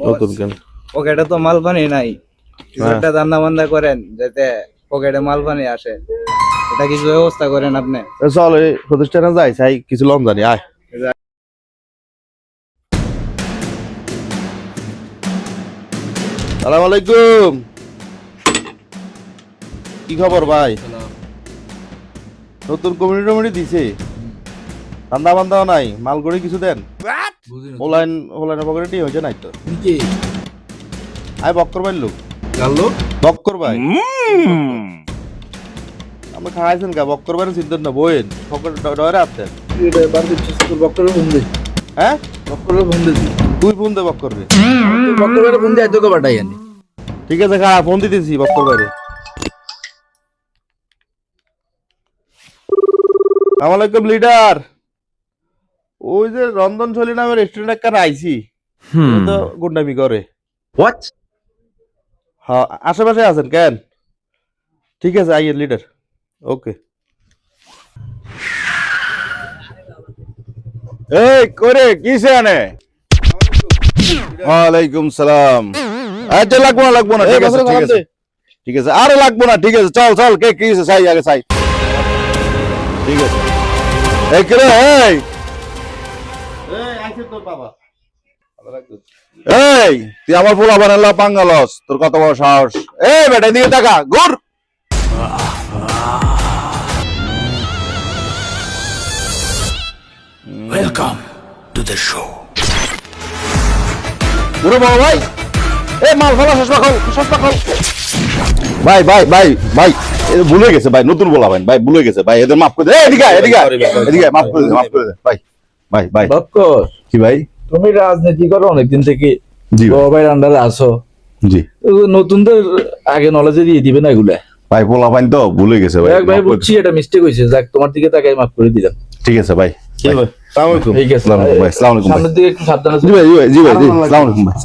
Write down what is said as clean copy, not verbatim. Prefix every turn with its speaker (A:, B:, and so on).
A: নতুন কেন
B: পকেটে তো মাল পানি নাই, কিছু একটা রান্না বান্না করেন যাতে পকেটে মাল পানি আসে, এটা কিছু ব্যবস্থা করেন আপনি।
A: চল এই প্রতিষ্ঠানে যাই, চাই কিছু লম জানি, আয়। সালাম আলাইকুম, কি খবর ভাই? নতুন কমিউনিটি দিছে, ঠান্ডা বান্ধাও নাই, মালগুড়ি কিছু দেন। ওলাইন পকেটে হয়েছে নাই তো, আয় বক্কর ভাই লোক বক্কর ভাই, আমরা খাইছেন কা বক্কর ভাই চিন্তেন না, বইন পকেট ডরে আসতেন। হ্যাঁ তুই ফোন দে বক্কর রে, ঠিক আছে খা, ফোন দিতেছি বক্কর ভাই রে। আসসালামু আলাইকুম লিডার, ওই যে রন্ধনশৈলী নামে রেস্টুরেন্ট একটা আইছি, তো গুন্ডামি করে।
C: হোয়াট?
A: হ্যাঁ আশেপাশে আছেন কেন? ঠিক আছে আইয়ের লিডার, ওকে।
C: এই করে কিসে আনে? ওয়ালাইকুম সালাম। আচ্ছা লাগবো না ঠিক আছে ঠিক আছে ঠিক আছে, আরে লাগবো না ঠিক আছে, চল চল, কে কিসে চাই আগে চাই, ঠিক আছে। এই করে এই এই তুই আমার পোলা বানালা পাঙ্গালস, তোর কত বড় সাহস? এই বেটা দিকে টাকা ঘুর।
D: Welcome to the show.
C: ঘুরে বড় ভাই, এই মাল ফেলা সসপা খোল। ভাই ভাই ভাই ভাই ভুলে গেছে ভাই, নতুন বলা ভাই, ভাই ভুলে গেছে ভাই, এদের মাফ করে দে। এদিকে মাফ করে দে ভাই ভাই ভাই। কি ভাই?
E: তুমি রাজনীতি করো অনেকদিন থেকে,
C: জি
E: ভাইয়ের আন্ডারে আছো,
C: জি
E: নতুনদের আগে নলেজে দিয়ে দিবে না এগুলা।
C: ভাই পোলা ভাই তো ভুলে গেছে ভাই,
E: ভাই বুঝছি এটা মিস্টেক হয়েছে, যাক তোমার দিকে তাকাই মাফ করে দিলাম।
C: ঠিক আছে ভাই।
E: ঠিক আছে,
C: আসসালামু আলাইকুম ভাই, আসসালামু আলাইকুম ভাই।
E: সামনের দিকে একটু সাবধানে
C: জি ভাই জি ভাই জি ভাই, আসসালামু আলাইকুম ভাই।